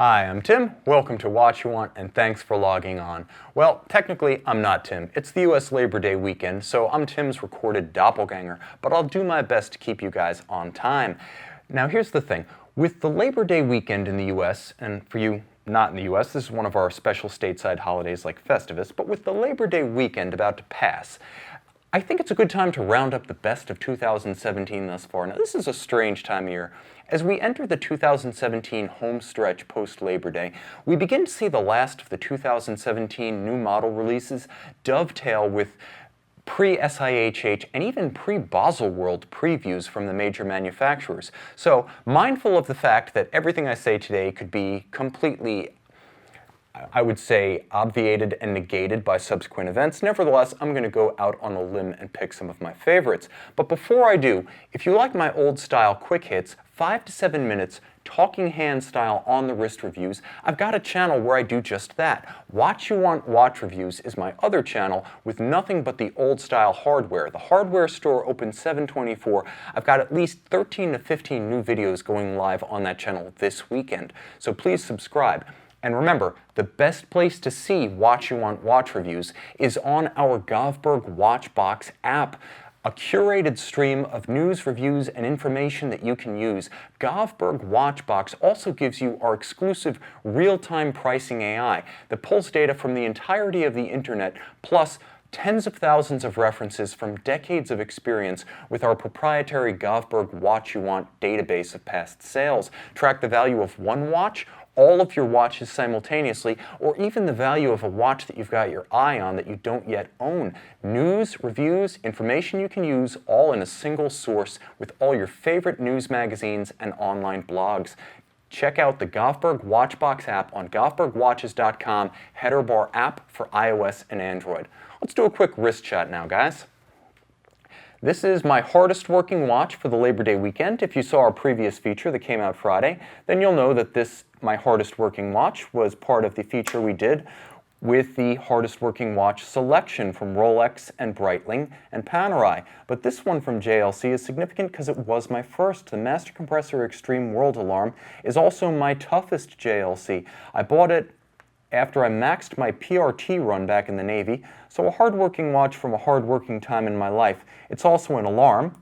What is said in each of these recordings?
Hi, I'm Tim. Welcome to Watchuwant, and thanks for logging on. Well, technically, I'm not Tim. It's the U.S. Labor Day weekend, so I'm Tim's recorded doppelganger, but I'll do my best to keep you guys on time. Now, here's the thing. With the Labor Day weekend in the U.S., and for you not in the U.S., this is one of our special stateside holidays like Festivus, but with the Labor Day weekend about to pass, I think it's a good time to round up the best of 2017 thus far. Now, this is a strange time of year. As we enter the 2017 home stretch post-Labor Day, we begin to see the last of the 2017 new model releases dovetail with pre-SIHH and even pre-Baselworld previews from the major manufacturers. So, mindful of the fact that everything I say today could be completely, I would say, obviated and negated by subsequent events. Nevertheless, I'm going to go out on a limb and pick some of my favorites. But before I do, if you like my old-style quick hits, 5 to 7 minutes, talking hand-style on-the-wrist reviews, I've got a channel where I do just that. Watchuwant Watch Reviews is my other channel with nothing but the old-style hardware. The hardware store opens 7/24. I've got at least 13 to 15 new videos going live on that channel this weekend. So please subscribe. And remember, the best place to see Watchuwant Watch Reviews is on our Govberg Watchbox app, a curated stream of news, reviews, and information that you can use. Govberg Watchbox also gives you our exclusive real-time pricing AI that pulls data from the entirety of the internet, plus tens of thousands of references from decades of experience with our proprietary Govberg Watchuwant database of past sales. Track the value of one watch, all of your watches simultaneously, or even the value of a watch that you've got your eye on that you don't yet own. News, reviews, information you can use, all in a single source with all your favorite news magazines and online blogs. Check out the Govberg Watchbox app on govbergwatches.com, header bar app for iOS and Android. Let's do a quick wrist shot now, guys. This is my hardest working watch for the Labor Day weekend. If you saw our previous feature that came out Friday, then you'll know that this, my hardest working watch, was part of the feature we did with the hardest working watch selection from Rolex and Breitling and Panerai. But this one from JLC is significant because it was my first. The Master Compressor Extreme World Alarm is also my toughest JLC. I bought it after I maxed my PRT run back in the Navy, so a hard-working watch from a hard-working time in my life. It's also an alarm,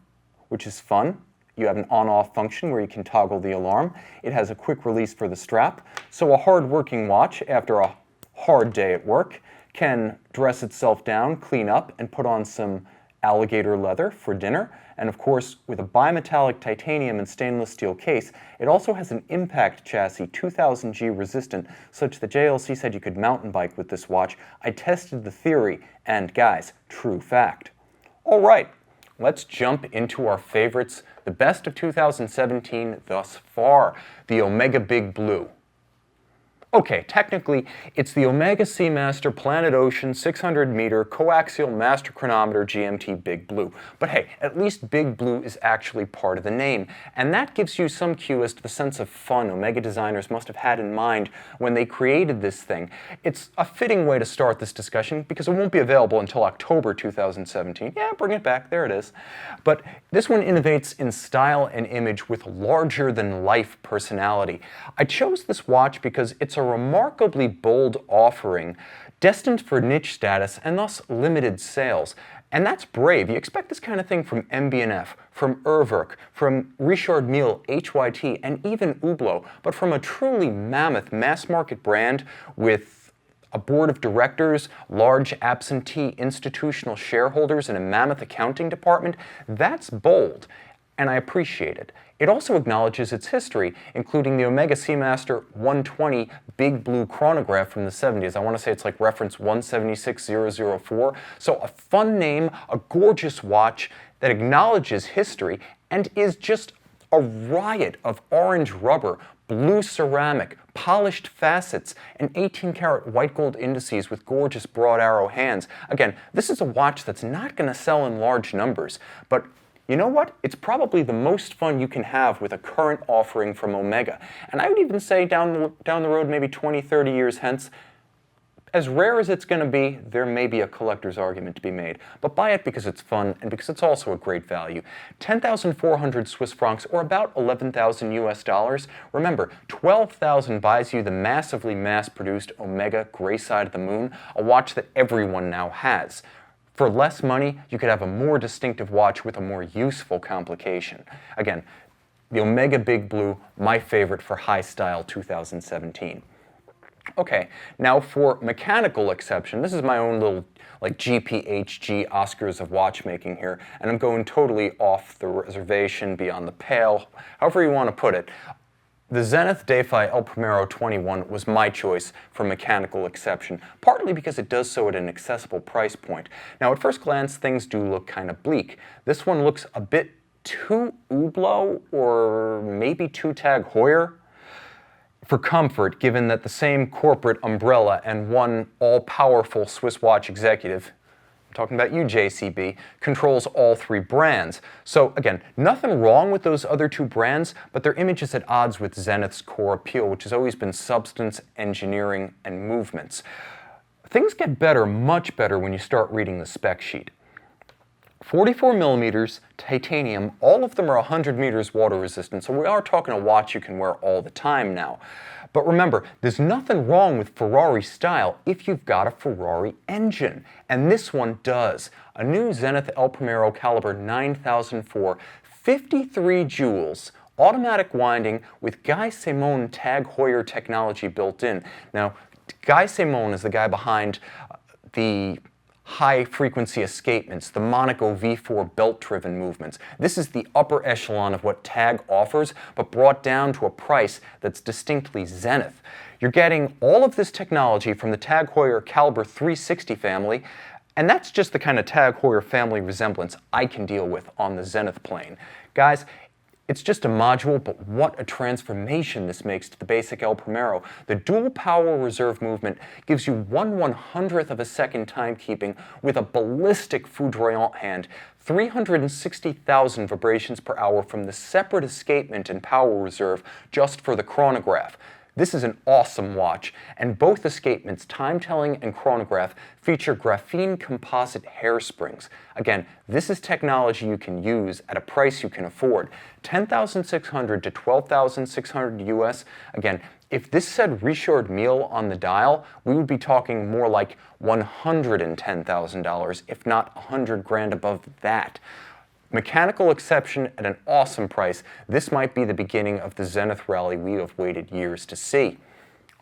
which is fun. You have an on-off function where you can toggle the alarm. It has a quick release for the strap, so a hard-working watch after a hard day at work can dress itself down, clean up, and put on some alligator leather for dinner. And of course, with a bimetallic titanium and stainless steel case, it also has an impact chassis, 2000G resistant, such that JLC said you could mountain bike with this watch. I tested the theory, and guys, true fact. All right, let's jump into our favorites, the best of 2017 thus far, the Omega Big Blue. Okay, technically, it's the Omega Seamaster Planet Ocean 600-meter Co-Axial Master Chronometer GMT Big Blue. But hey, at least Big Blue is actually part of the name, and that gives you some cue as to the sense of fun Omega designers must have had in mind when they created this thing. It's a fitting way to start this discussion because it won't be available until October 2017. Yeah, bring it back, there it is. But this one innovates in style and image with larger-than-life personality. I chose this watch because it's a remarkably bold offering, destined for niche status and thus limited sales. And that's brave. You expect this kind of thing from MB&F, from Urwerk, from Richard Mille, HYT, and even Hublot, but from a truly mammoth mass-market brand with a board of directors, large absentee institutional shareholders, and a mammoth accounting department, that's bold, and I appreciate it. It also acknowledges its history, including the Omega Seamaster 120 Big Blue chronograph from the 70s. I want to say it's like reference 176004. So a fun name, a gorgeous watch that acknowledges history and is just a riot of orange rubber, blue ceramic, polished facets, and 18-karat white gold indices with gorgeous broad arrow hands. Again, this is a watch that's not going to sell in large numbers, but you know what? It's probably the most fun you can have with a current offering from Omega. And I would even say down the road, maybe 20, 30 years hence, As rare as it's going to be, there may be a collector's argument to be made, but buy it because it's fun and because it's also a great value. 10,400 Swiss francs, or about 11,000 US dollars. Remember, 12,000 buys you the massively mass-produced Omega Gray Side of the Moon, a watch that everyone now has. For less money, you could have a more distinctive watch with a more useful complication. Again, the Omega Big Blue, my favorite for high style 2017. Okay, now for mechanical exception, this is my own little like GPHG Oscars of watchmaking here, and I'm going totally off the reservation, beyond the pale, however you want to put it. The Zenith Defy El Primero 21 was my choice for mechanical exception, partly because it does so at an accessible price point. Now at first glance, things do look kind of bleak. This one looks a bit too Hublot, or maybe too Tag Heuer for comfort, given that the same corporate umbrella and one all-powerful Swiss watch executive, I'm talking about you, JCB, controls all three brands. So again, nothing wrong with those other two brands, but their image is at odds with Zenith's core appeal, which has always been substance, engineering, and movements. Things get better, much better, when you start reading the spec sheet. 44 millimeters, titanium, all of them are 100 meters water resistant, so we are talking a watch you can wear all the time now. But remember, there's nothing wrong with Ferrari style if you've got a Ferrari engine, and this one does. A new Zenith El Primero caliber 9004, 53 joules, automatic winding with Guy Simon Tag Heuer technology built in. Now, Guy Simon is the guy behind the high-frequency escapements, the Monaco V4 belt-driven movements. This is the upper echelon of what Tag offers, but brought down to a price that's distinctly Zenith. You're getting all of this technology from the Tag Heuer Caliber 360 family, and that's just the kind of Tag Heuer family resemblance I can deal with on the Zenith plane. Guys, it's just a module, but what a transformation this makes to the basic El Primero. The dual power reserve movement gives you 1/100th of a second timekeeping with a ballistic foudroyant hand, 360,000 vibrations per hour from the separate escapement and power reserve just for the chronograph. This is an awesome watch, and both escapements, time-telling and chronograph, feature graphene composite hairsprings. Again, this is technology you can use at a price you can afford. 10,600 to 12,600 US. Again, if this said Richard Mille on the dial, we would be talking more like $110,000, if not 100 grand above that. Mechanical exception at an awesome price. This might be the beginning of the Zenith rally we have waited years to see.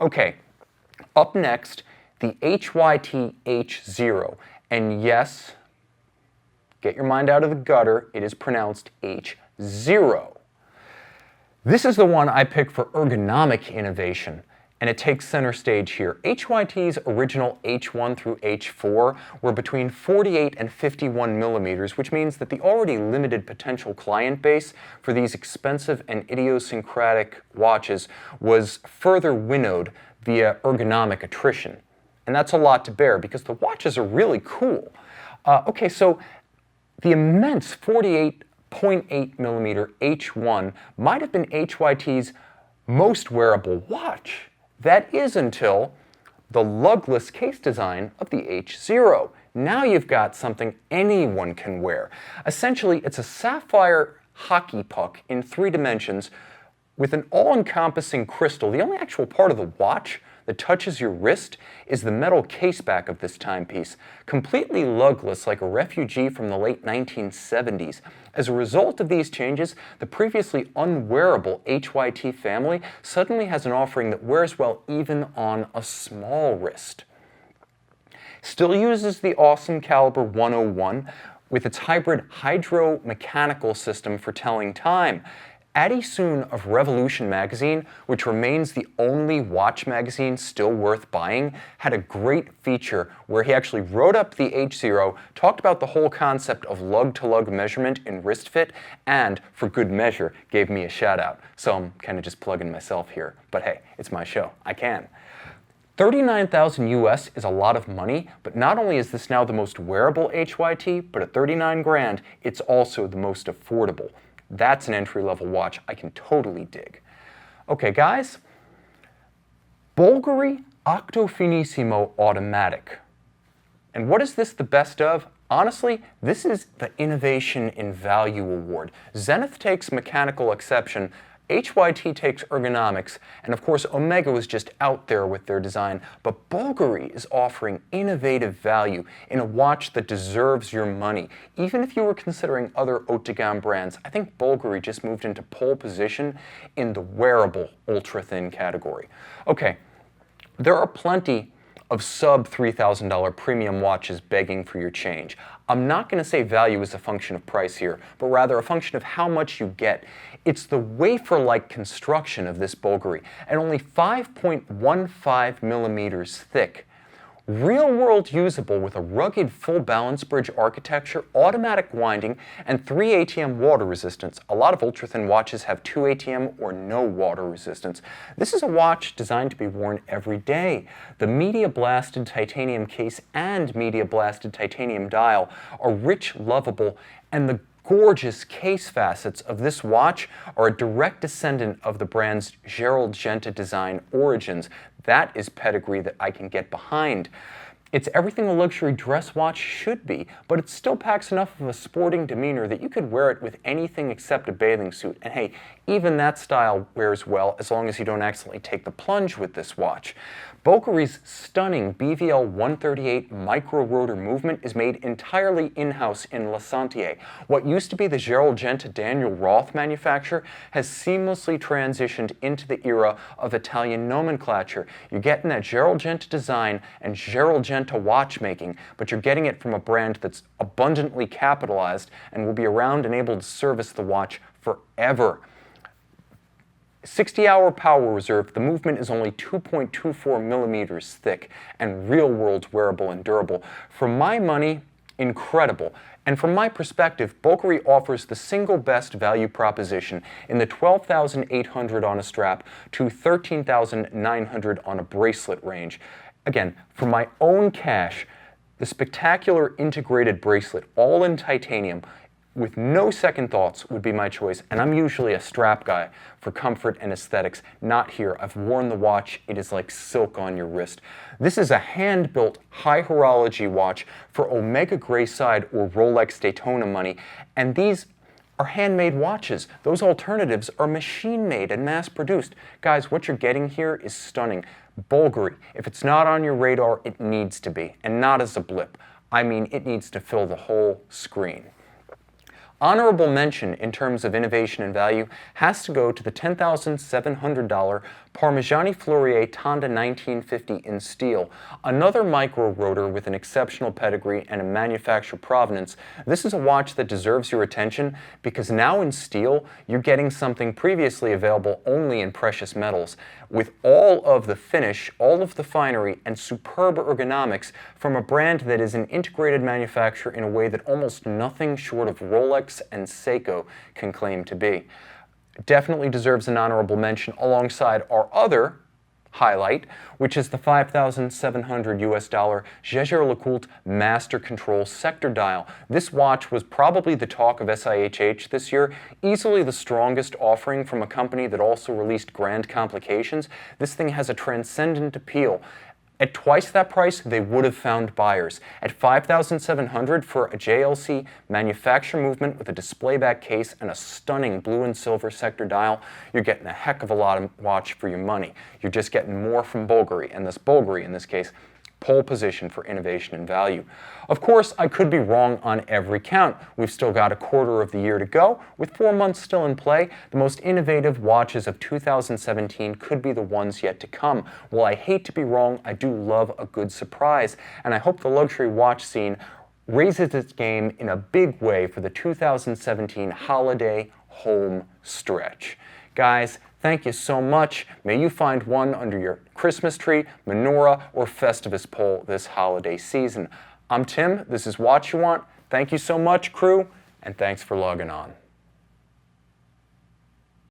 Okay, up next, the HYT H0. And yes, get your mind out of the gutter, it is pronounced H0. This is the one I picked for ergonomic innovation, and it takes center stage here. HYT's original H1 through H4 were between 48 and 51 millimeters, which means that the already limited potential client base for these expensive and idiosyncratic watches was further winnowed via ergonomic attrition. And that's a lot to bear because the watches are really cool. Okay, so the immense 48.8 millimeter H1 might have been HYT's most wearable watch. That is until the lug-less case design of the H0. Now you've got something anyone can wear. Essentially, it's a sapphire hockey puck in 3 dimensions with an all-encompassing crystal. The only actual part of the watch that touches your wrist is the metal caseback of this timepiece, completely lugless like a refugee from the late 1970s. As a result of these changes, the previously unwearable HYT family suddenly has an offering that wears well even on a small wrist. Still uses the awesome caliber 101 with its hybrid hydro-mechanical system for telling time. Adi Soon of Revolution magazine, which remains the only watch magazine still worth buying, had a great feature where he actually wrote up the H0, talked about the whole concept of lug-to-lug measurement in wrist fit, and, for good measure, gave me a shout out. So I'm kind of just plugging myself here. But hey, it's my show. I can. 39,000 US is a lot of money, but not only is this now the most wearable HYT, but at 39 grand, it's also the most affordable. That's an entry-level watch I can totally dig. Okay, guys, Bulgari Octo Finissimo Automatic. And what is this the best of? Honestly, this is the Innovation in Value Award. Zenith takes mechanical exception, HYT takes ergonomics, and of course Omega was just out there with their design, but Bulgari is offering innovative value in a watch that deserves your money. Even if you were considering other haute de gamme brands, I think Bulgari just moved into pole position in the wearable ultra-thin category. Okay, there are plenty of sub $3,000 premium watches begging for your change. I'm not going to say value is a function of price here, but rather a function of how much you get. It's the wafer-like construction of this Bulgari, at only 5.15 millimeters thick. Real-world usable with a rugged full balance bridge architecture, automatic winding, and 3 ATM water resistance. A lot of ultra-thin watches have 2 ATM or no water resistance. This is a watch designed to be worn every day. The media-blasted titanium case and media-blasted titanium dial are rich, lovable, and the gorgeous case facets of this watch are a direct descendant of the brand's Gerald Genta design origins. That is pedigree that I can get behind. It's everything a luxury dress watch should be, but it still packs enough of a sporting demeanor that you could wear it with anything except a bathing suit. And hey, even that style wears well as long as you don't accidentally take the plunge with this watch. Bulgari's stunning BVL 138 micro-rotor movement is made entirely in-house in La Santier. What used to be the Gerald Genta Daniel Roth manufacture has seamlessly transitioned into the era of Italian nomenclature. You're getting that Gerald Genta design and Gerald Genta watchmaking, but you're getting it from a brand that's abundantly capitalized and will be around and able to service the watch forever. 60-hour power reserve, the movement is only 2.24 millimeters thick and real-world wearable and durable. For my money, incredible. And from my perspective, Bulgari offers the single best value proposition in the $12,800 on a strap to $13,900 on a bracelet range. Again, for my own cash, the spectacular integrated bracelet, all in titanium, with no second thoughts would be my choice, and I'm usually a strap guy for comfort and aesthetics. Not here. I've worn the watch. It is like silk on your wrist. This is a hand-built high horology watch for Omega Grayside or Rolex Daytona money, and these are handmade watches. Those alternatives are machine-made and mass-produced. Guys, what you're getting here is stunning. Bulgari, if it's not on your radar, it needs to be, and not as a blip. I mean, it needs to fill the whole screen. Honorable mention in terms of innovation and value has to go to the $10,700 Parmigiani Fleurier Tonda 1950 in steel. Another micro-rotor with an exceptional pedigree and a manufacturer provenance. This is a watch that deserves your attention because now in steel, you're getting something previously available only in precious metals, with all of the finish, all of the finery, and superb ergonomics from a brand that is an integrated manufacturer in a way that almost nothing short of Rolex and Seiko can claim to be. Definitely deserves an honorable mention alongside our other highlight, which is the $5,700 US Jaeger-LeCoultre Master Control Sector Dial. This watch was probably the talk of SIHH this year, easily the strongest offering from a company that also released Grand Complications. This thing has a transcendent appeal. At twice that price, they would have found buyers. At $5,700 for a JLC manufacturer movement with a display back case and a stunning blue and silver sector dial, you're getting a heck of a lot of watch for your money. You're just getting more from Bulgari, and this Bulgari, in this case, pole position for innovation and value. Of course, I could be wrong on every count. We've still got a quarter of the year to go. With 4 months still in play, the most innovative watches of 2017 could be the ones yet to come. While I hate to be wrong, I do love a good surprise, and I hope the luxury watch scene raises its game in a big way for the 2017 holiday home stretch. Guys, thank you so much. May you find one under your Christmas tree, menorah, or Festivus pole this holiday season. I'm Tim, this is Watchuwant. Thank you so much, crew, and thanks for logging on.